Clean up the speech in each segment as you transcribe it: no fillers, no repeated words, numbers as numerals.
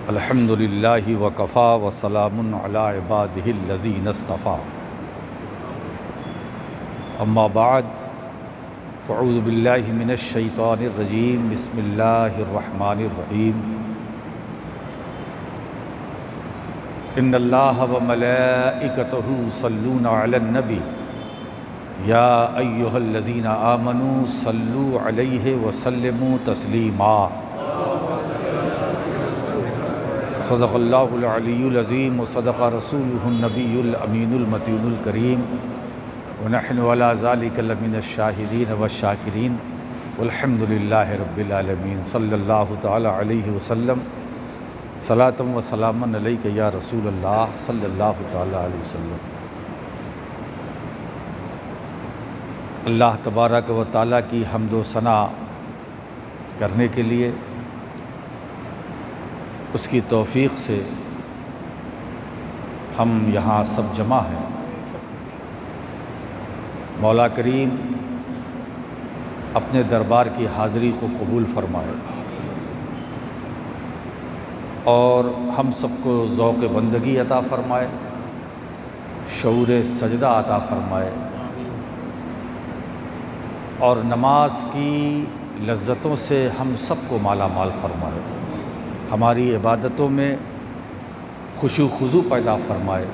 الحمد للہ وکفا وسلام علی عبادہ الذین اصطفیٰ اما بعد فاعوذ باللہ من الشیطان الرجیم بسم اللہ الرحمن الرحیم ان اللہ وملائکتہ یصلون علی النبی یا ایہا الذین آمنوا صلوا علیہ وسلموا تسلیما صدق اللہ العلی العظیم وصدق رسولہ النبی الامین المتین الکریم ونحن علی ذلک لمن الشاہدین والشاکرین والحمد للہ رب العالمین صلی اللہ تعالی علیہ وسلم صلاۃ و سلاما علیک یا رسول اللہ صلی اللہ تعالی علیہ وسلم۔ اللہ تبارک و تعالیٰ کی حمد و ثنا کرنے کے لیے اس کی توفیق سے ہم یہاں سب جمع ہیں۔ مولا کریم اپنے دربار کی حاضری کو قبول فرمائے اور ہم سب کو ذوق بندگی عطا فرمائے، شعور سجدہ عطا فرمائے اور نماز کی لذتوں سے ہم سب کو مالا مال فرمائے، ہماری عبادتوں میں خشوع و خضوع پیدا فرمائے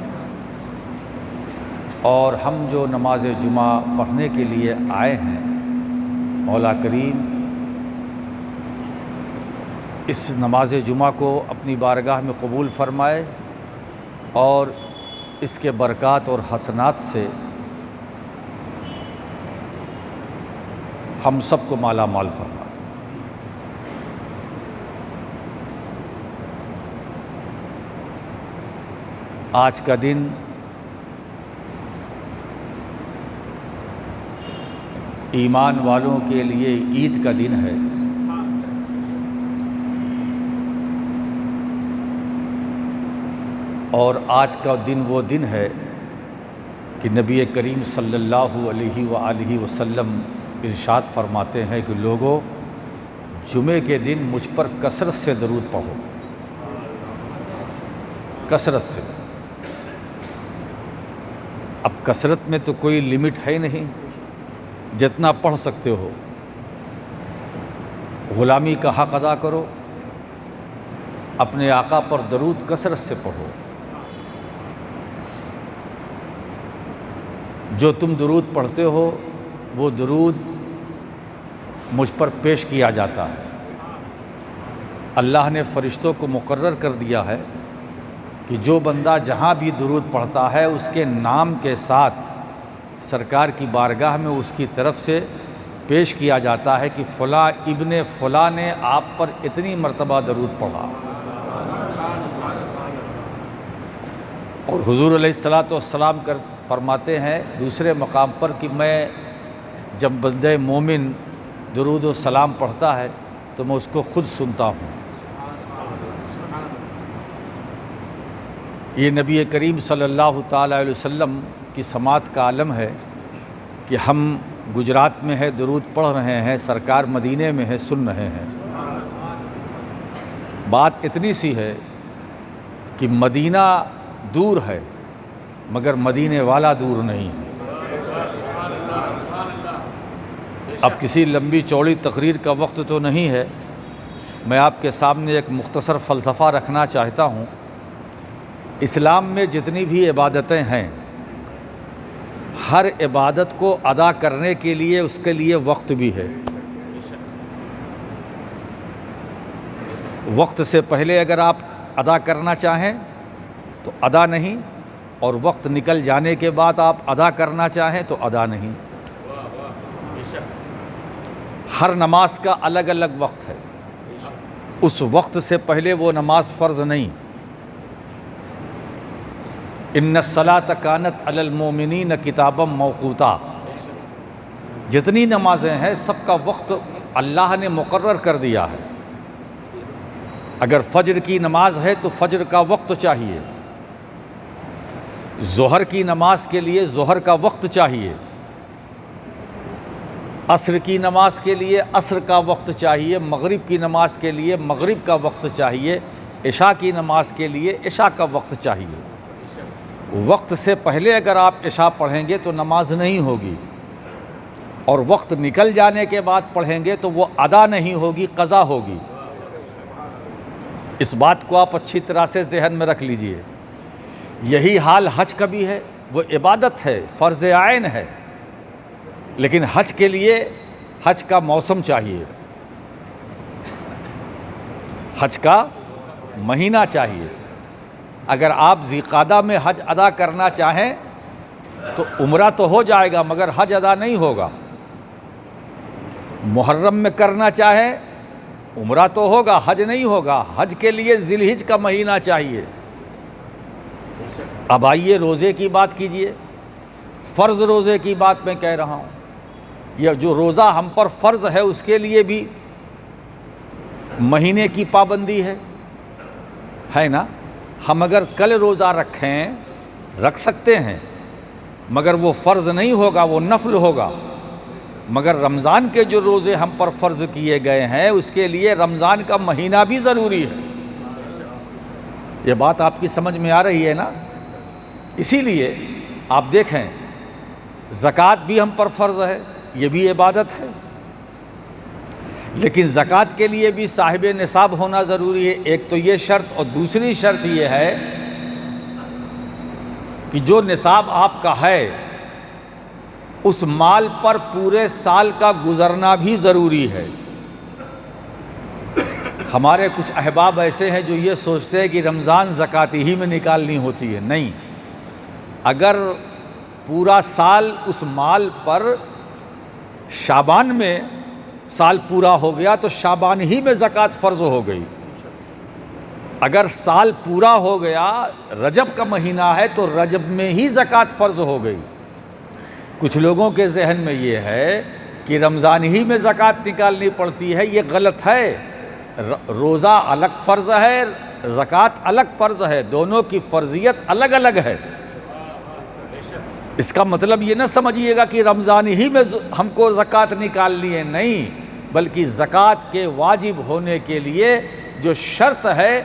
اور ہم جو نماز جمعہ پڑھنے کے لیے آئے ہیں مولا کریم اس نماز جمعہ کو اپنی بارگاہ میں قبول فرمائے اور اس کے برکات اور حسنات سے ہم سب کو مالا مال فرمائے۔ آج کا دن ایمان والوں کے لیے عید کا دن ہے اور آج کا دن وہ دن ہے کہ نبی کریم صلی اللہ علیہ وآلہ وسلم ارشاد فرماتے ہیں کہ لوگوں جمعے کے دن مجھ پر کثرت سے درود پڑھو، کثرت سے۔ اب کثرت میں تو کوئی لمٹ ہے نہیں، جتنا پڑھ سکتے ہو۔ غلامی کا حق ادا کرو، اپنے آقا پر درود کثرت سے پڑھو۔ جو تم درود پڑھتے ہو وہ درود مجھ پر پیش کیا جاتا ہے۔ اللہ نے فرشتوں کو مقرر کر دیا ہے کہ جو بندہ جہاں بھی درود پڑھتا ہے اس کے نام کے ساتھ سرکار کی بارگاہ میں اس کی طرف سے پیش کیا جاتا ہے کہ فلاں ابن فلاں نے آپ پر اتنی مرتبہ درود پڑھا۔ اور حضور علیہ الصلاۃ والسلام فرماتے ہیں دوسرے مقام پر کہ میں جب بندہ مومن درود و سلام پڑھتا ہے تو میں اس کو خود سنتا ہوں۔ یہ نبی کریم صلی اللہ تعالی علیہ وسلم کی سماعت کا عالم ہے کہ ہم گجرات میں ہے درود پڑھ رہے ہیں، سرکار مدینے میں ہے سن رہے ہیں۔ بات اتنی سی ہے کہ مدینہ دور ہے مگر مدینے والا دور نہیں ہے۔ اب کسی لمبی چوڑی تقریر کا وقت تو نہیں ہے، میں آپ کے سامنے ایک مختصر فلسفہ رکھنا چاہتا ہوں۔ اسلام میں جتنی بھی عبادتیں ہیں ہر عبادت کو ادا کرنے کے لیے اس کے لیے وقت بھی ہے۔ وقت سے پہلے اگر آپ ادا کرنا چاہیں تو ادا نہیں، اور وقت نکل جانے کے بعد آپ ادا کرنا چاہیں تو ادا نہیں۔ ہر نماز کا الگ الگ وقت ہے، اس وقت سے پہلے وہ نماز فرض نہیں۔ ان الصلاۃ کانت علی المؤمنین کتابا موقوتا، جتنی نمازیں ہیں سب کا وقت اللہ نے مقرر کر دیا ہے۔ اگر فجر کی نماز ہے تو فجر کا وقت چاہیے، ظہر کی نماز کے لیے ظہر کا وقت چاہیے، عصر کی نماز کے لیے عصر کا وقت چاہیے، مغرب کی نماز کے لیے مغرب کا وقت چاہیے، عشاء کی نماز کے لیے عشاء کا وقت چاہیے۔ وقت سے پہلے اگر آپ عشاء پڑھیں گے تو نماز نہیں ہوگی، اور وقت نکل جانے کے بعد پڑھیں گے تو وہ ادا نہیں ہوگی، قضا ہوگی۔ اس بات کو آپ اچھی طرح سے ذہن میں رکھ لیجئے۔ یہی حال حج کا بھی ہے، وہ عبادت ہے، فرض عین ہے، لیکن حج کے لیے حج کا موسم چاہیے، حج کا مہینہ چاہیے۔ اگر آپ ذی قعدہ میں حج ادا کرنا چاہیں تو عمرہ تو ہو جائے گا مگر حج ادا نہیں ہوگا۔ محرم میں کرنا چاہیں عمرہ تو ہوگا، حج نہیں ہوگا۔ حج کے لیے ذی الحج کا مہینہ چاہیے۔ اب آئیے روزے کی بات کیجئے، فرض روزے کی بات میں کہہ رہا ہوں۔ یہ جو روزہ ہم پر فرض ہے اس کے لیے بھی مہینے کی پابندی ہے نا۔ ہم اگر کل روزہ رکھ سکتے ہیں مگر وہ فرض نہیں ہوگا، وہ نفل ہوگا۔ مگر رمضان کے جو روزے ہم پر فرض کیے گئے ہیں اس کے لیے رمضان کا مہینہ بھی ضروری ہے۔ یہ بات آپ کی سمجھ میں آ رہی ہے نا؟ اسی لیے آپ دیکھیں زکوٰۃ بھی ہم پر فرض ہے، یہ بھی عبادت ہے، لیکن زکوٰۃ کے لیے بھی صاحب نصاب ہونا ضروری ہے۔ ایک تو یہ شرط، اور دوسری شرط یہ ہے کہ جو نصاب آپ کا ہے اس مال پر پورے سال کا گزرنا بھی ضروری ہے۔ ہمارے کچھ احباب ایسے ہیں جو یہ سوچتے ہیں کہ رمضان زکوٰۃ ہی میں نکالنی ہوتی ہے۔ نہیں، اگر پورا سال اس مال پر شعبان میں سال پورا ہو گیا تو شعبان ہی میں زکوٰۃ فرض ہو گئی۔ اگر سال پورا ہو گیا، رجب کا مہینہ ہے تو رجب میں ہی زکوٰۃ فرض ہو گئی۔ کچھ لوگوں کے ذہن میں یہ ہے کہ رمضان ہی میں زکوٰۃ نکالنی پڑتی ہے، یہ غلط ہے۔ روزہ الگ فرض ہے، زکوٰۃ الگ فرض ہے، دونوں کی فرضیت الگ الگ ہے۔ اس کا مطلب یہ نہ سمجھیے گا کہ رمضان ہی میں ہم کو زکوٰۃ نکالنی ہے، نہیں، بلکہ زکوٰۃ کے واجب ہونے کے لیے جو شرط ہے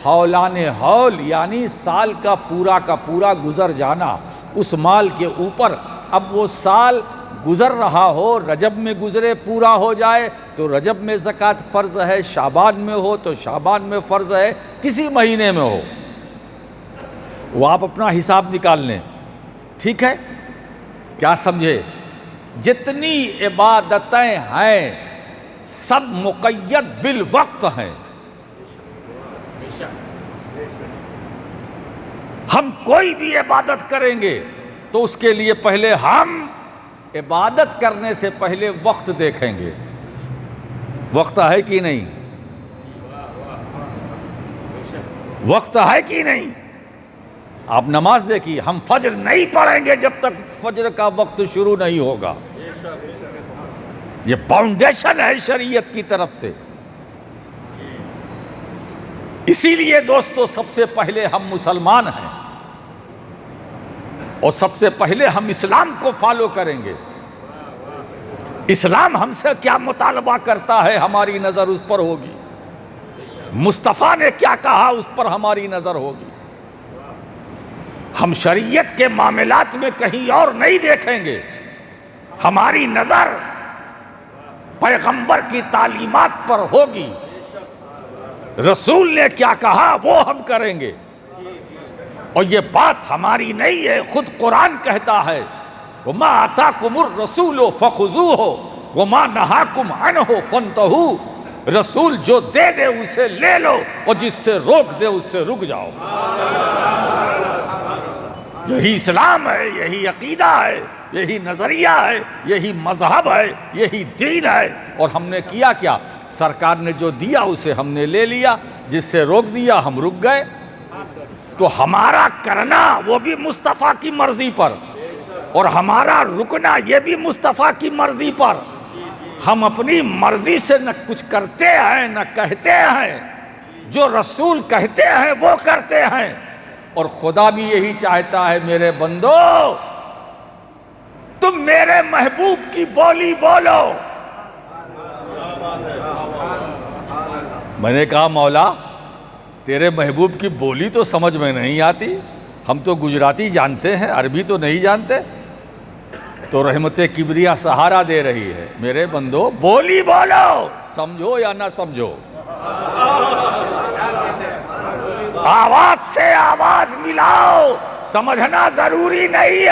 حولان حول، یعنی سال کا پورا گزر جانا اس مال کے اوپر۔ اب وہ سال گزر رہا ہو، رجب میں گزرے پورا ہو جائے تو رجب میں زکوٰۃ فرض ہے، شعبان میں ہو تو شعبان میں فرض ہے، کسی مہینے میں ہو، وہ آپ اپنا حساب نکال لیں۔ ٹھیک ہے؟ کیا سمجھے؟ جتنی عبادتیں ہیں سب مقید بالوقت ہیں۔ ہم کوئی بھی عبادت کریں گے تو اس کے لیے پہلے ہم عبادت کرنے سے پہلے وقت دیکھیں گے، وقت ہے کہ نہیں، وقت ہے کہ نہیں۔ آپ نماز دیکھیے، ہم فجر نہیں پڑھیں گے جب تک فجر کا وقت شروع نہیں ہوگا۔ یہ فاؤنڈیشن ہے شریعت کی طرف سے۔ اسی لیے دوستو سب سے پہلے ہم مسلمان ہیں اور سب سے پہلے ہم اسلام کو فالو کریں گے۔ اسلام ہم سے کیا مطالبہ کرتا ہے ہماری نظر اس پر ہوگی، مصطفیٰ نے کیا کہا اس پر ہماری نظر ہوگی۔ ہم شریعت کے معاملات میں کہیں اور نہیں دیکھیں گے، ہماری نظر پیغمبر کی تعلیمات پر ہوگی۔ رسول نے کیا کہا وہ ہم کریں گے، اور یہ بات ہماری نہیں ہے، خود قرآن کہتا ہے وَمَا آتَاكُمُ الرَّسُولُ فَخُذُوهُ وَمَا نَهَاكُمْ عَنْهُ فَانْتَهُوا۔ رسول جو دے دے اسے لے لو اور جس سے روک دے اس سے رک جاؤ۔ یہی اسلام ہے، یہی عقیدہ ہے، یہی نظریہ ہے، یہی مذہب ہے، یہی دین ہے۔ اور ہم نے کیا کیا؟ سرکار نے جو دیا اسے ہم نے لے لیا، جس سے روک دیا ہم رک گئے۔ تو ہمارا کرنا وہ بھی مصطفیٰ کی مرضی پر، اور ہمارا رکنا یہ بھی مصطفیٰ کی مرضی پر۔ ہم اپنی مرضی سے نہ کچھ کرتے ہیں نہ کہتے ہیں، جو رسول کہتے ہیں وہ کرتے ہیں۔ اور خدا بھی یہی چاہتا ہے میرے بندو تم میرے محبوب کی بولی بولو۔ میں نے کہا مولا تیرے محبوب کی بولی تو سمجھ میں نہیں آتی، ہم تو گجراتی جانتے ہیں، عربی تو نہیں جانتے۔ تو رحمت کبریا سہارا دے رہی ہے، میرے بندو بولی بولو، سمجھو یا نہ سمجھو، آواز سے آواز ملاؤ، سمجھنا ضروری نہیں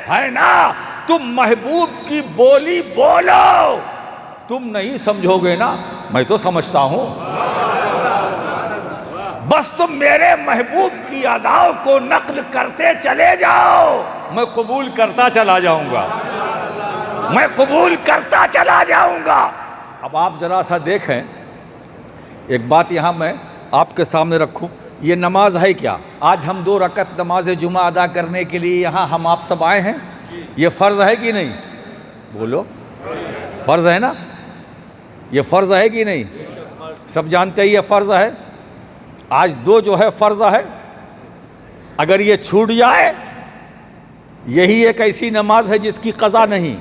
ہے نا؟ تم محبوب کی بولی بولو، تم نہیں سمجھو گے نا، میں تو سمجھتا ہوں، بس تم میرے محبوب کی اداؤں کو نقل کرتے چلے جاؤ، میں قبول کرتا چلا جاؤں گا، میں قبول کرتا چلا جاؤں گا۔ اب آپ ذرا سا دیکھیں، ایک بات یہاں میں آپ کے سامنے رکھوں، یہ نماز ہے کیا؟ آج ہم 2 رکعت نماز جمعہ ادا کرنے کے لیے یہاں ہم آپ سب آئے ہیں، یہ فرض ہے کہ نہیں؟ بولو، فرض ہے نا؟ یہ فرض ہے کہ نہیں؟ سب جانتے ہیں یہ فرض ہے۔ آج 2 جو ہے فرض ہے، اگر یہ چھوٹ جائے، یہی ایک ایسی نماز ہے جس کی قضا نہیں،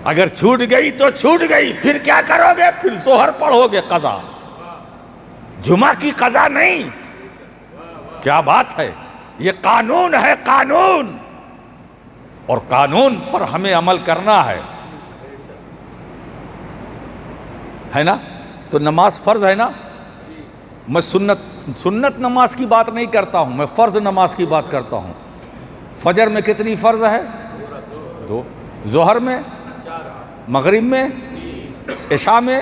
اگر چھوٹ گئی تو چھوٹ گئی، پھر کیا کرو گے؟ پھر ظہر پڑھو گے قضا، جمعہ کی قضا نہیں۔ کیا بات ہے، یہ قانون ہے، قانون، اور قانون پر ہمیں عمل کرنا ہے نا؟ تو نماز فرض ہے نا؟ میں سنت نماز کی بات نہیں کرتا ہوں، میں فرض نماز کی بات کرتا ہوں۔ فجر میں کتنی فرض ہے؟ 2، ظہر میں، مغرب میں، عشاء میں،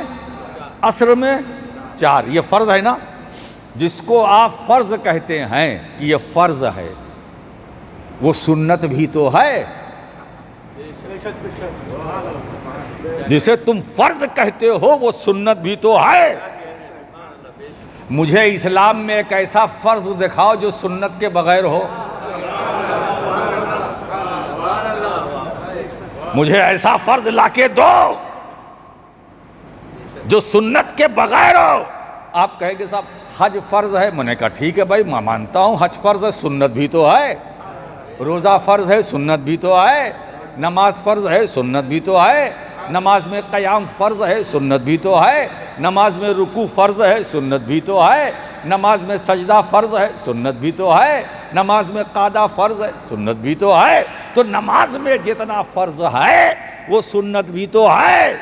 عصر میں 4، یہ فرض ہے نا؟ جس کو آپ فرض کہتے ہیں کہ یہ فرض ہے، وہ سنت بھی تو ہے۔ جسے تم فرض کہتے ہو وہ سنت بھی تو ہے۔ مجھے اسلام میں ایک ایسا فرض دکھاؤ جو سنت کے بغیر ہو، مجھے ایسا فرض لا کے دو جو سنت کے بغیر ہو۔ آپ کہیں گے صاحب حج فرض ہے، میں نے کہا ٹھیک ہے بھائی، میں مانتا ہوں حج فرض ہے، سنت بھی تو ہے۔ روزہ فرض ہے، سنت بھی تو ہے۔ نماز فرض ہے، سنت بھی تو ہے۔ نماز میں قیام فرض ہے، سنت بھی تو ہے۔ نماز میں رکوع فرض ہے، سنت بھی تو ہے۔ نماز میں سجدہ فرض ہے، سنت بھی تو ہے۔ نماز میں قعدہ فرض ہے، سنت بھی تو ہے۔ تو نماز میں جتنا فرض ہے وہ سنت بھی تو ہے۔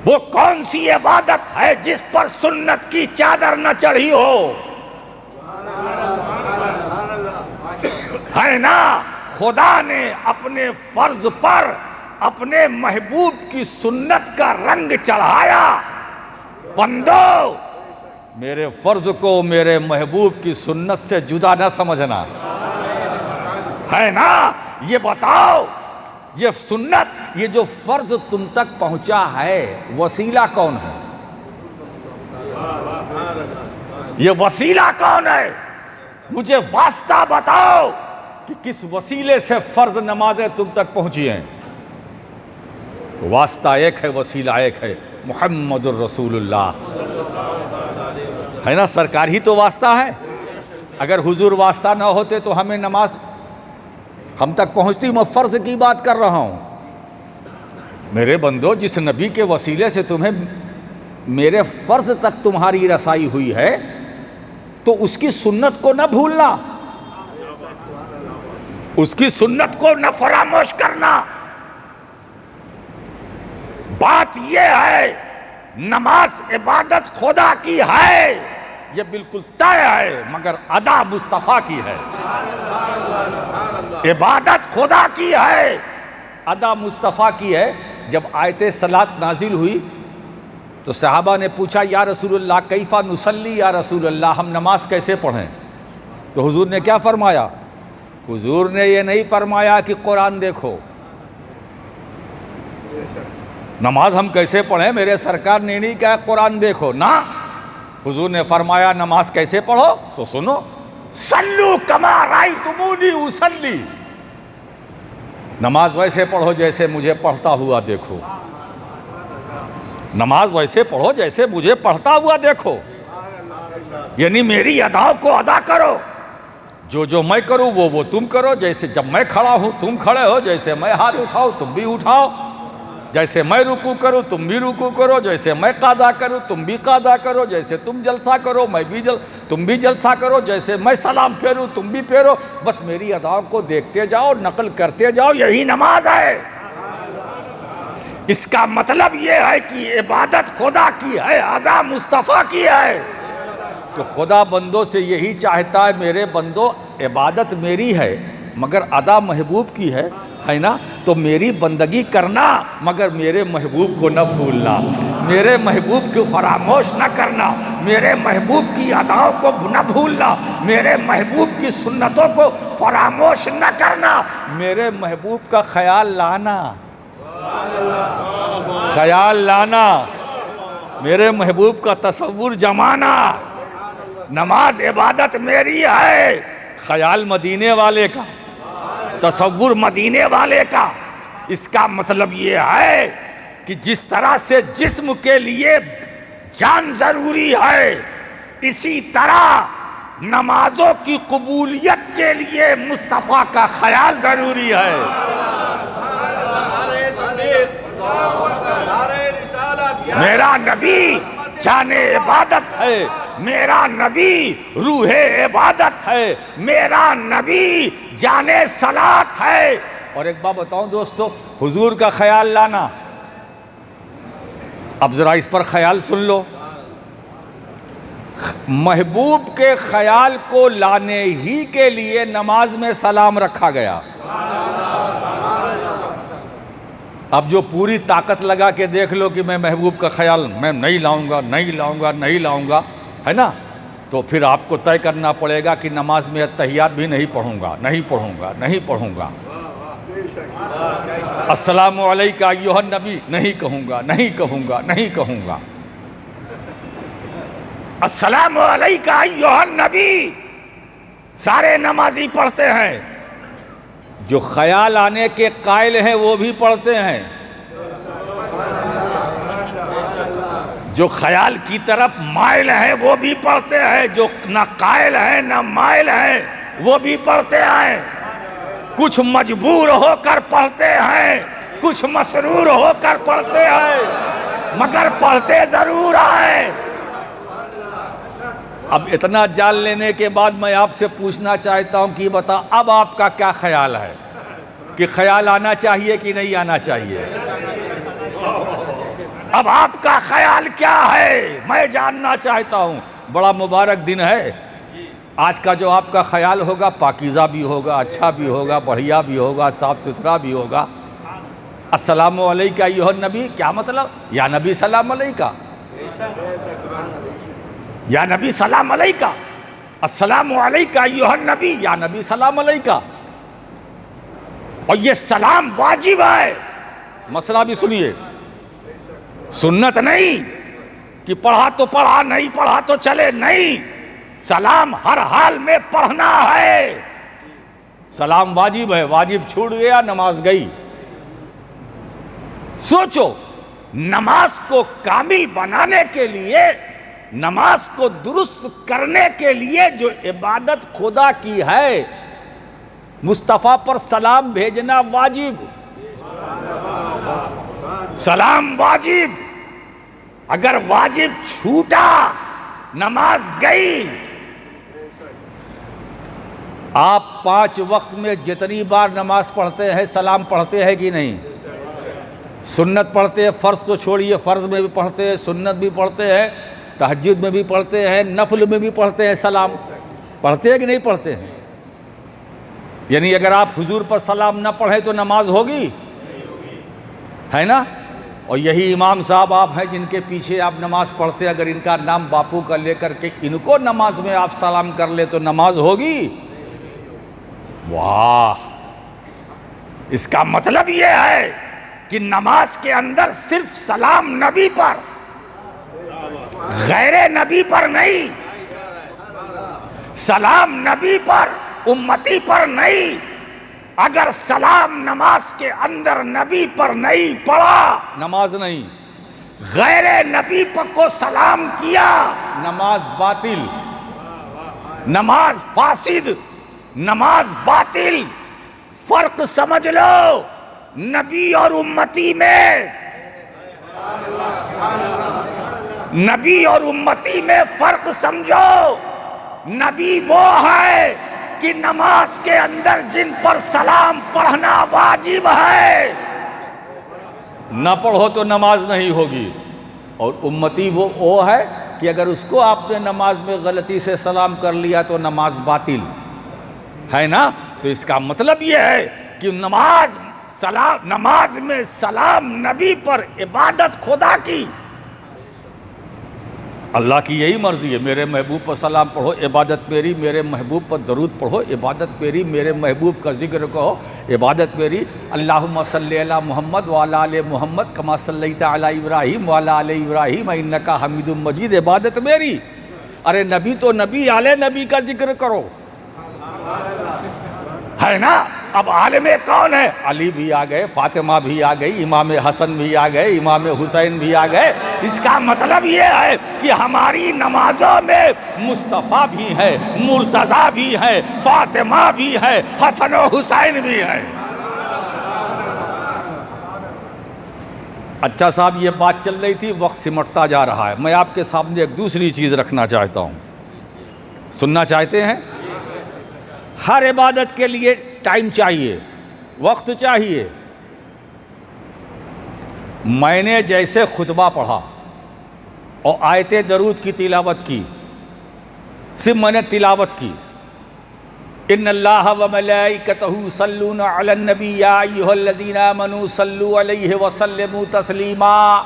وہ کون سی عبادت ہے جس پر سنت کی چادر نہ چڑھی ہو؟ ہے نا؟ خدا نے اپنے فرض پر اپنے محبوب کی سنت کا رنگ چڑھایا۔ بندو میرے فرض کو میرے محبوب کی سنت سے جدا نہ سمجھنا، ہے نا؟ یہ بتاؤ، یہ سنت، یہ جو فرض تم تک پہنچا ہے، وسیلہ کون ہے؟ یہ وسیلہ کون ہے؟ مجھے واسطہ بتاؤ کہ کس وسیلے سے فرض نمازیں تم تک پہنچی ہیں۔ واسطہ ایک ہے، وسیلہ ایک ہے، محمد الرسول اللہ، ہے نا؟ سرکار ہی تو واسطہ ہے۔ اگر حضور واسطہ نہ ہوتے تو ہمیں نماز ہم تک پہنچتی۔ میں فرض کی بات کر رہا ہوں۔ میرے بندو، جس نبی کے وسیلے سے تمہیں میرے فرض تک تمہاری رسائی ہوئی ہے تو اس کی سنت کو نہ بھولنا، اس کی سنت کو نہ فراموش کرنا۔ بات یہ ہے، نماز عبادت خدا کی ہے، یہ بالکل طے ہے، مگر ادا مصطفیٰ کی ہے۔ عبادت خدا کی ہے، ادا مصطفیٰ کی ہے۔ جب آیت صلاۃ نازل ہوئی تو صحابہ نے پوچھا یا رسول اللہ کیفا نصلی، یا رسول اللہ ہم نماز کیسے پڑھیں؟ تو حضور نے کیا فرمایا؟ حضور نے یہ نہیں فرمایا کہ قرآن دیکھو، نماز ہم کیسے پڑھیں؟ میرے سرکار نے نہیں کہا قرآن دیکھو، نہ، حضور نے فرمایا نماز کیسے پڑھو؟ سو سنو، صلو کما رأیتمونی اصلی، نماز ویسے پڑھو جیسے مجھے پڑھتا ہوا دیکھو، نماز ویسے پڑھو جیسے مجھے پڑھتا ہوا دیکھو، یعنی میری اداؤں کو ادا کرو، جو میں کروں وہ تم کرو، جیسے جب میں کھڑا ہوں تم کھڑے ہو، جیسے میں ہاتھ اٹھاؤ تم بھی اٹھاؤ، جیسے میں رکوع کروں تم بھی رکوع کرو، جیسے میں قعدہ کروں تم بھی قعدہ کرو، جیسے تم جلسہ کرو تم بھی جلسہ کرو، جیسے میں سلام پھیروں تم بھی پھیرو، بس میری اداؤں کو دیکھتے جاؤ، نقل کرتے جاؤ، یہی نماز ہے۔ اس کا مطلب یہ ہے کہ عبادت خدا کی ہے، ادا مصطفیٰ کی ہے۔ تو خدا بندوں سے یہی چاہتا ہے، میرے بندو عبادت میری ہے مگر ادا محبوب کی ہے نا، تو میری بندگی کرنا مگر میرے محبوب کو نہ بھولنا، میرے محبوب کو فراموش نہ کرنا، میرے محبوب کی اداؤں کو نہ بھولنا، میرے محبوب کی سنتوں کو فراموش نہ کرنا، میرے محبوب کا خیال لانا، میرے محبوب کا تصور جمانا۔ نماز عبادت میری ہے، خیال مدینے والے کا، تصور مدینے والے کا۔ اس کا مطلب یہ ہے کہ جس طرح سے جسم کے لیے جان ضروری ہے، اسی طرح نمازوں کی قبولیت کے لیے مصطفیٰ کا خیال ضروری ہے۔ میرا نبی جان عبادت ہے، میرا نبی روح عبادت ہے، میرا نبی جان صلات ہے۔ اور ایک بات بتاؤں دوستو، حضور کا خیال لانا، اب ذرا اس پر خیال سن لو، محبوب کے خیال کو لانے ہی کے لیے نماز میں سلام رکھا گیا۔ اب جو پوری طاقت لگا کے دیکھ لو کہ میں محبوب کا خیال میں نہیں لاؤں گا ہے نا، تو پھر آپ کو طے کرنا پڑے گا کہ نماز میں اتحیات بھی نہیں پڑھوں گا، السلام علیکہ ایھا النبی نہیں کہوں گا، السلام علیکہ ایھا النبی سارے نمازی پڑھتے ہیں، جو خیال آنے کے قائل ہیں وہ بھی پڑھتے ہیں، جو خیال کی طرف مائل ہیں وہ بھی پڑھتے ہیں، جو نہ قائل ہیں نہ مائل ہیں وہ بھی پڑھتے ہیں، کچھ مجبور ہو کر پڑھتے ہیں، کچھ مسرور ہو کر پڑھتے ہیں، مگر پڑھتے ضرور ہیں۔ اب اتنا جان لینے کے بعد میں آپ سے پوچھنا چاہتا ہوں کہ بتا اب آپ کا کیا خیال ہے کہ خیال آنا چاہیے کہ نہیں آنا چاہیے؟ اب آپ کا خیال کیا ہے میں جاننا چاہتا ہوں۔ بڑا مبارک دن ہے آج کا، جو آپ کا خیال ہوگا پاکیزہ بھی ہوگا، اچھا بھی ہوگا، بڑھیا بھی ہوگا، صاف ستھرا بھی ہوگا۔ السلام علیکہ ایھا النبی کیا مطلب؟ یا نبی سلام علیکہ، یا نبی سلام علیکہ، السلام علیکہ ایھا النبی، یا نبی سلام علیکہ۔ اور یہ سلام واجب ہے، مسئلہ بھی سنیے، سنت نہیں کہ پڑھا تو پڑھا نہیں پڑھا تو چلے، نہیں، سلام ہر حال میں پڑھنا ہے، سلام واجب ہے، واجب چھوٹ گیا نماز گئی۔ سوچو، نماز کو کامل بنانے کے لیے، نماز کو درست کرنے کے لیے جو عبادت خدا کی ہے، مصطفیٰ پر سلام بھیجنا واجب، سلام واجب، اگر واجب چھوٹا نماز گئی۔ آپ 5 وقت میں جتنی بار نماز پڑھتے ہیں سلام پڑھتے ہیں کہ نہیں؟ سنت پڑھتے ہیں، فرض تو چھوڑیے، فرض میں بھی پڑھتے ہیں، سنت بھی پڑھتے ہیں، تہجد میں بھی پڑھتے ہیں، نفل میں بھی پڑھتے ہیں، سلام پڑھتے ہیں کہ نہیں پڑھتے ہیں؟ یعنی اگر آپ حضور پر سلام نہ پڑھیں تو نماز ہوگی؟ ہے نا؟ اور یہی امام صاحب آپ ہیں جن کے پیچھے آپ نماز پڑھتے ہیں، اگر ان کا نام باپو کا لے کر کے ان کو نماز میں آپ سلام کر لے تو نماز ہوگی؟ واہ! اس کا مطلب یہ ہے کہ نماز کے اندر صرف سلام نبی پر، غیر نبی پر نہیں، سلام نبی پر، امتی پر نہیں۔ اگر سلام نماز کے اندر نبی پر نہیں پڑا، نماز نہیں، غیر نبی پر کو سلام کیا، نماز باطل، نماز فاسد، نماز باطل. فرق سمجھ لو نبی اور امتی میں، نبی اور امتی میں فرق سمجھو. نبی وہ ہے کہ نماز کے اندر جن پر سلام پڑھنا واجب ہے، نہ پڑھو تو نماز نہیں ہوگی. اور امتی وہ ہے کہ اگر اس کو آپ نے نماز میں غلطی سے سلام کر لیا تو نماز باطل ہے نا. تو اس کا مطلب یہ ہے کہ نماز میں سلام نبی پر، عبادت خدا کی، اللہ کی یہی مرضی ہے. میرے محبوب پر سلام پڑھو، عبادت میری. میرے محبوب پر درود پڑھو، عبادت میری. میرے محبوب کا ذکر کہو، عبادت میری. اللہم صلی علی محمد وعلی آل محمد کما صلیت علی ابراہیم وعلی آل ابراہیم انک حمید مجید، عبادت میری. ارے نبی تو نبی، آل نبی کا ذکر کرو، ہے نا. اب عالم کون ہے؟ علی بھی آ گئے، فاطمہ بھی آ گئی، امام حسن بھی آ گئے، امام حسین بھی آ گئے. اس کا مطلب یہ ہے کہ ہماری نمازوں میں مصطفیٰ بھی ہے، مرتضیٰ بھی ہے، فاطمہ بھی ہے، حسن و حسین بھی ہے. اچھا صاحب، یہ بات چل رہی تھی، وقت سمٹتا جا رہا ہے. میں آپ کے سامنے ایک دوسری چیز رکھنا چاہتا ہوں، سننا چاہتے ہیں؟ ہر عبادت کے لیے ٹائم چاہیے، وقت چاہیے. میں نے جیسے خطبہ پڑھا اور آیت درود کی تلاوت کی، صرف میں نے تلاوت کی. ان اللہ و ملائکتہ یصلون علی النبی یا ایھا الذین آمنوا صلوا علیہ وسلموا تسلیما.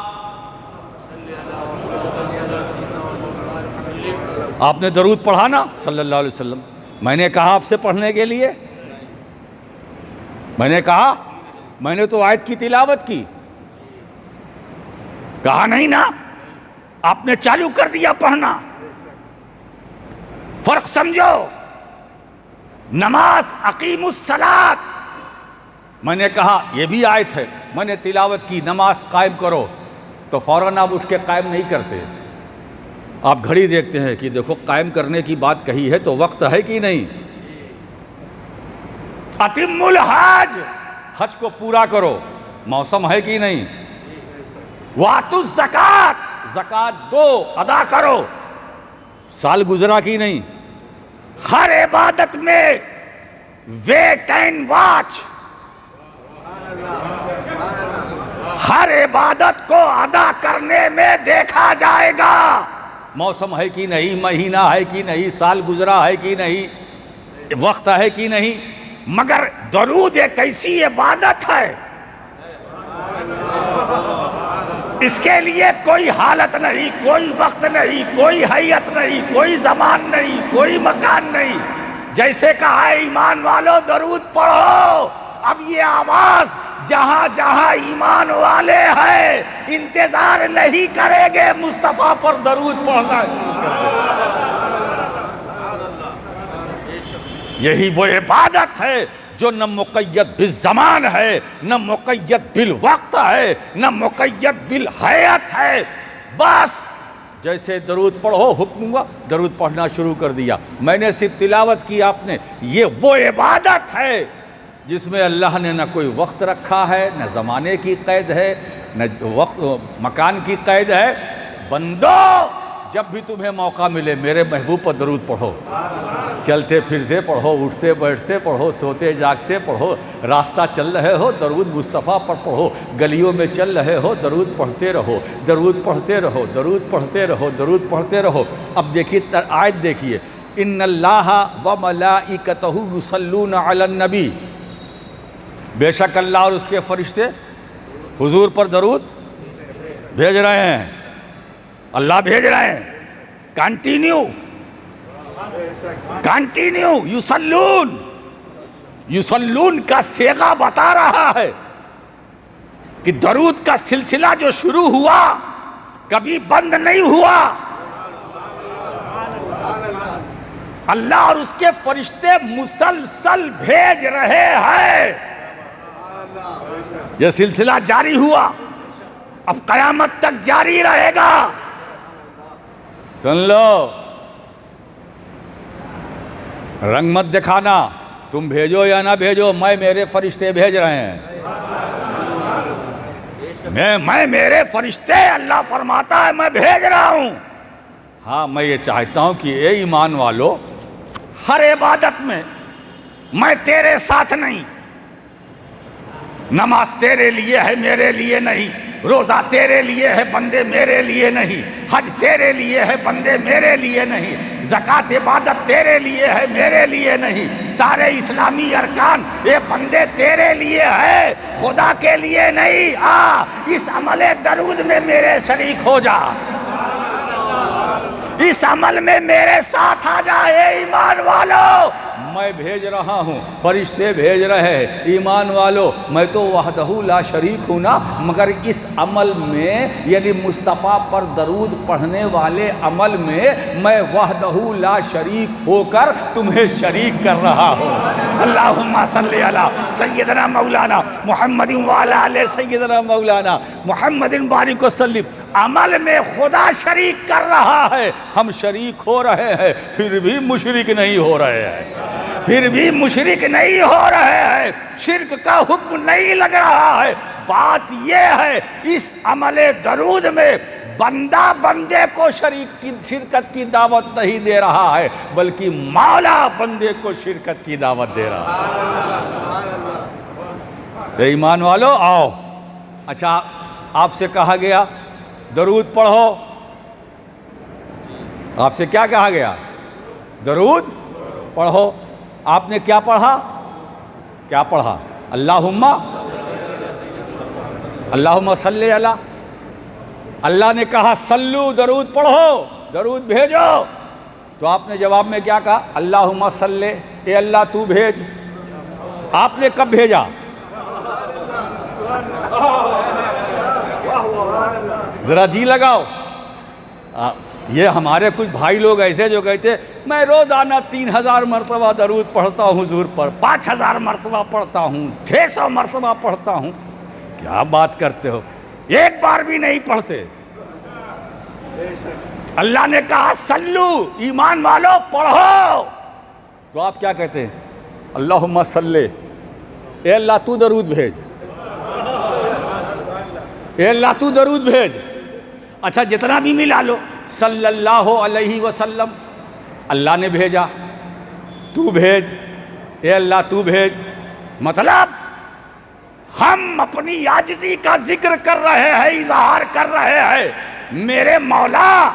آپ نے درود پڑھا نا صلی اللہ علیہ وسلم. میں نے کہا آپ سے پڑھنے کے لیے، میں نے کہا، میں نے تو آیت کی تلاوت کی، کہا نہیں نا. آپ نے چالو کر دیا پڑھنا. فرق سمجھو. نماز اقیم الصلاۃ، میں نے کہا یہ بھی آیت ہے، میں نے تلاوت کی، نماز قائم کرو، تو فوراً آپ اٹھ کے قائم نہیں کرتے. آپ گھڑی دیکھتے ہیں کہ دیکھو قائم کرنے کی بات کہی ہے تو وقت ہے کہ نہیں. اتم الحج، حج کو پورا کرو، موسم ہے کہ نہیں. واتوا الزکات، زکات دو، ادا کرو، سال گزرا کہ نہیں. ہر عبادت میں ویٹ اینڈ واچ، ہر عبادت کو ادا کرنے میں دیکھا جائے گا، موسم ہے کہ نہیں، مہینہ ہے کہ نہیں، سال گزرا ہے کہ نہیں، وقت ہے کہ نہیں. مگر درود ایک ایسی عبادت ہے، اس کے لیے کوئی حالت نہیں، کوئی وقت نہیں، کوئی حیت نہیں، کوئی زمان نہیں، کوئی مکان نہیں. جیسے کہا ہے ایمان والو درود پڑھو. اب یہ آواز جہاں جہاں ایمان والے ہیں انتظار نہیں کریں گے مصطفیٰ پر درود پڑھنا. یہی وہ عبادت ہے جو نہ مقید بالزمان ہے، نہ مقید بالوقت ہے، نہ مقید بالحیات ہے. بس جیسے درود پڑھو حکم ہوا، درود پڑھنا شروع کر دیا. میں نے صرف تلاوت کی، آپ نے. یہ وہ عبادت ہے جس میں اللہ نے نہ کوئی وقت رکھا ہے، نہ زمانے کی قید ہے، نہ وقت مکان کی قید ہے. بندو جب بھی تمہیں موقع ملے میرے محبوب پر درود پڑھو. چلتے پھرتے پڑھو، اٹھتے بیٹھتے پڑھو، سوتے جاگتے پڑھو، راستہ چل رہے ہو درود مصطفیٰ پر پڑھو، گلیوں میں چل رہے ہو درود پڑھتے رہو، درود پڑھتے رہو، درود پڑھتے رہو، درود پڑھتے رہو. اب دیکھیے آیت دیکھیے، ان اللہ و ملائکتہ یصلون علی النبی، بے شک اللہ اور اس کے فرشتے حضور پر درود بھیج رہے ہیں. اللہ بھیج رہے ہیں. کنٹینیو یصلون، یصلون کا صیغہ بتا رہا ہے کہ درود کا سلسلہ جو شروع ہوا کبھی بند نہیں ہوا. اللہ اور اس کے فرشتے مسلسل بھیج رہے ہیں. یہ سلسلہ جاری ہوا، اب قیامت تک جاری رہے گا. سن لو، رنگ مت دکھانا. تم بھیجو یا نہ بھیجو، میں میرے فرشتے بھیج رہے ہیں، میں میرے فرشتے اللہ فرماتا ہے میں بھیج رہا ہوں۔ ہاں میں یہ چاہتا ہوں کہ اے ایمان والو، ہر عبادت میں تیرے ساتھ نہیں، نماز تیرے لیے ہے میرے لیے نہیں، روزہ تیرے لیے ہے بندے میرے لیے نہیں، حج تیرے لیے ہے بندے میرے لیے نہیں، زکوٰۃ عبادت تیرے لیے ہے میرے لیے نہیں، سارے اسلامی ارکان یہ بندے تیرے لیے ہے، خدا کے لیے نہیں۔ اس عمل درود میں میرے شریک ہو جا، اس عمل میں میرے ساتھ آ جائے ایمان والو۔ میں بھیج رہا ہوں، فرشتے بھیج رہے ہیں، ایمان والو میں تو وحدہ لا شریک ہوں نا، مگر اس عمل میں یعنی مصطفیٰ پر درود پڑھنے والے عمل میں وحدہ لا شریک ہو کر تمہیں شریک کر رہا ہوں۔ اللہم صلی علی سیدنا مولانا محمد وعلی آل سیدنا مولانا محمد بارک وسلم۔ عمل میں خدا شریک کر رہا ہے، ہم شریک ہو رہے ہیں، پھر بھی مشرک نہیں ہو رہے ہیں، پھر بھی مشرک نہیں ہو رہے ہیں، شرک کا حکم نہیں لگ رہا ہے۔ بات یہ ہے اس عمل درود میں بندہ بندے کو شرکت کی دعوت نہیں دے رہا ہے، بلکہ مولا بندے کو شرکت کی دعوت دے رہا ہے۔ اے ایمان والو آؤ، اچھا آپ سے کہا گیا درود پڑھو، آپ سے کیا کہا گیا؟ درود پڑھو۔ آپ نے کیا پڑھا؟ کیا پڑھا؟ اللہم صلی علی۔ اللہ نے کہا سلو، درود پڑھو، درود بھیجو، تو آپ نے جواب میں کیا کہا؟ اللہم صلی، اے اللہ تو بھیج۔ آپ نے کب بھیجا؟ ذرا جی لگاؤ۔ یہ ہمارے کچھ بھائی لوگ ایسے جو کہتے میں روزانہ 3000 مرتبہ درود پڑھتا ہوں حضور پر، 5000 مرتبہ پڑھتا ہوں، 600 مرتبہ پڑھتا ہوں۔ کیا بات کرتے ہو، ایک بار بھی نہیں پڑھتے۔ اللہ نے کہا سلو، ایمان والو پڑھو، تو آپ کیا کہتے ہیں؟ اللہم صلی، اے اللہ تو درود بھیج، اے اللہ تو درود بھیج۔ اچھا جتنا بھی ملا لو، صلی اللہ علیہ وسلم، اللہ نے بھیجا، تو بھیج، اے اللہ تو بھیج۔ مطلب ہم اپنی عاجزی کا ذکر کر رہے ہیں، اظہار کر رہے ہیں، میرے مولا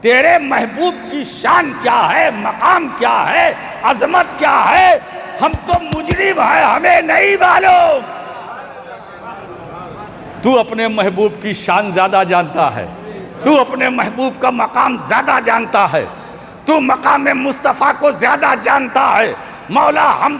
تیرے محبوب کی شان کیا ہے، مقام کیا ہے، عظمت کیا ہے، ہم تو مجرم ہیں، ہمیں نہیں معلوم۔ تو اپنے محبوب کی شان زیادہ جانتا ہے، تو اپنے محبوب کا مقام زیادہ جانتا ہے، تو مقام مصطفیٰ کو زیادہ جانتا ہے۔ مولا ہم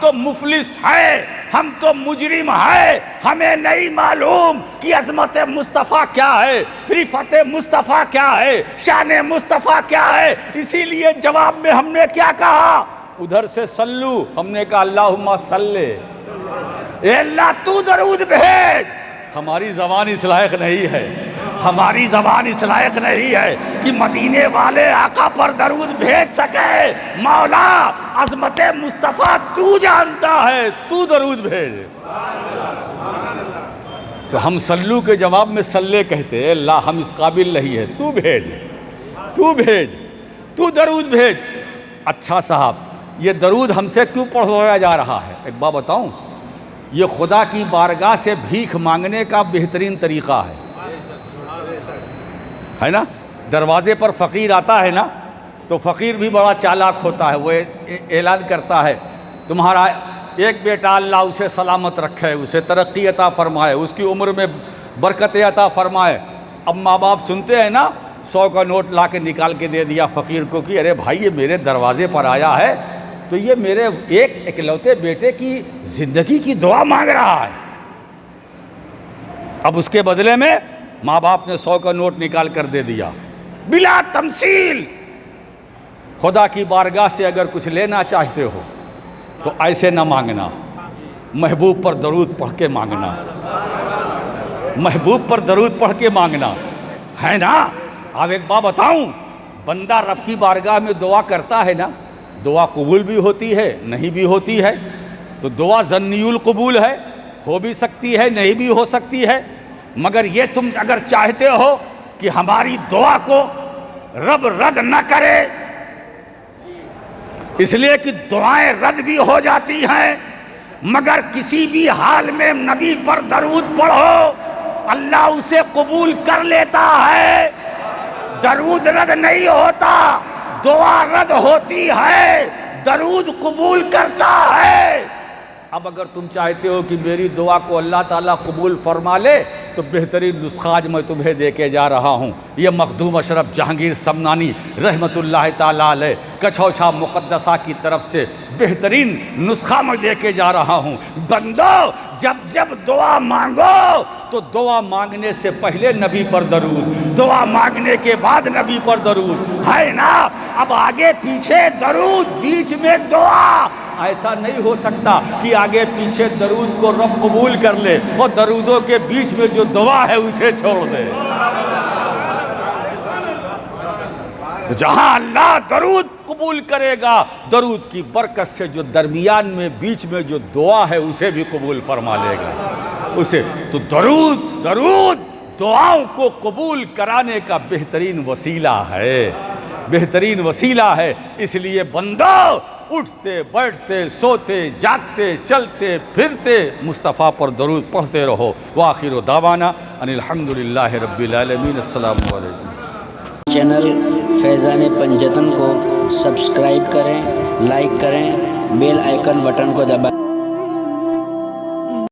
تو مفلس ہیں، ہم تو مجرم ہیں، ہمیں نہیں معلوم کہ عظمت مصطفیٰ کیا ہے، رفعت مصطفیٰ کیا ہے، شان مصطفیٰ کیا ہے۔ اسی لیے جواب میں ہم نے کیا کہا؟ ادھر سے سلو، ہم نے کہا اللہم صلی، اے اللہ تو درود بھیج۔ ہماری زبان اس لائق نہیں ہے، ہماری زبان اس لائق نہیں ہے کہ مدینے والے آقا پر درود بھیج سکے۔ مولا عظمت مصطفیٰ تو جانتا ہے، تو درود بھیج۔ تو ہم سلو کے جواب میں صلی کہتے، اللہ ہم اس قابل نہیں ہے، تو بھیج، تو بھیج، تو درود بھیج۔ اچھا صاحب یہ درود ہم سے کیوں پڑھوایا جا رہا ہے؟ ایک بات بتاؤں، یہ خدا کی بارگاہ سے بھیک مانگنے کا بہترین طریقہ ہے نا؟ دروازے پر فقیر آتا ہے نا، تو فقیر بھی بڑا چالاک ہوتا ہے، وہ اعلان کرتا ہے تمہارا ایک بیٹا اللہ اسے سلامت رکھے، اسے ترقی عطا فرمائے، اس کی عمر میں برکت عطا فرمائے۔ اب ماں باپ سنتے ہیں نا، 100 کا نوٹ لا کے نکال کے دے دیا فقیر کو کہ ارے بھائی یہ میرے دروازے پر آیا ہے تو یہ میرے ایک اکلوتے بیٹے کی زندگی کی دعا مانگ رہا ہے۔ اب اس کے بدلے میں ماں باپ نے 100 کا نوٹ نکال کر دے دیا بلا تمثیل۔ خدا کی بارگاہ سے اگر کچھ لینا چاہتے ہو تو ایسے نہ مانگنا، محبوب پر درود پڑھ کے مانگنا، محبوب پر درود پڑھ کے مانگنا ہے نا۔ اب ایک بات بتاؤں، بندہ رب کی بارگاہ میں دعا کرتا ہے نا، دعا قبول بھی ہوتی ہے نہیں بھی ہوتی ہے، تو دعا ظنی القبول ہے، ہو بھی سکتی ہے نہیں بھی ہو سکتی ہے، مگر یہ تم اگر چاہتے ہو کہ ہماری دعا کو رب رد نہ کرے، اس لیے کہ دعائیں رد بھی ہو جاتی ہیں، مگر کسی بھی حال میں نبی پر درود پڑھو اللہ اسے قبول کر لیتا ہے۔ درود رد نہیں ہوتا، دعا رد ہوتی ہے، درود قبول کرتا ہے۔ اب اگر تم چاہتے ہو کہ میری دعا کو اللہ تعالیٰ قبول فرما لے تو بہترین نسخہ آج میں تمہیں دے کے جا رہا ہوں۔ یہ مخدوم اشرف جہانگیر سمنانی رحمۃ اللہ تعالیٰ علیہ کچھوچھا مقدسہ کی طرف سے بہترین نسخہ میں دے کے جا رہا ہوں۔ بندو جب دعا مانگو تو دعا مانگنے سے پہلے نبی پر درود، دعا مانگنے کے بعد نبی پر درود ہے نا۔ اب آگے پیچھے درود بیچ میں دعا، ایسا نہیں ہو سکتا کہ آگے پیچھے درود کو رب قبول کر لے اور درودوں کے بیچ میں جو دعا ہے اسے چھوڑ دے۔ تو جہاں اللہ درود قبول کرے گا، درود کی برکت سے جو درمیان میں بیچ میں جو دعا ہے اسے بھی قبول فرما لے گا اسے۔ تو درود دعاؤں کو قبول کرانے کا بہترین وسیلہ ہے، بہترین وسیلہ ہے۔ اس لیے بندو اٹھتے بیٹھتے سوتے جاگتے چلتے پھرتے مصطفیٰ پر درود پڑھتے رہو۔ وآخر دعوانا ان الحمدللہ رب العالمین۔ السلام علیکم۔ چینل فیضان پنجتن کو سبسکرائب کریں، لائک کریں، بیل آئیکن بٹن کو دبائیں۔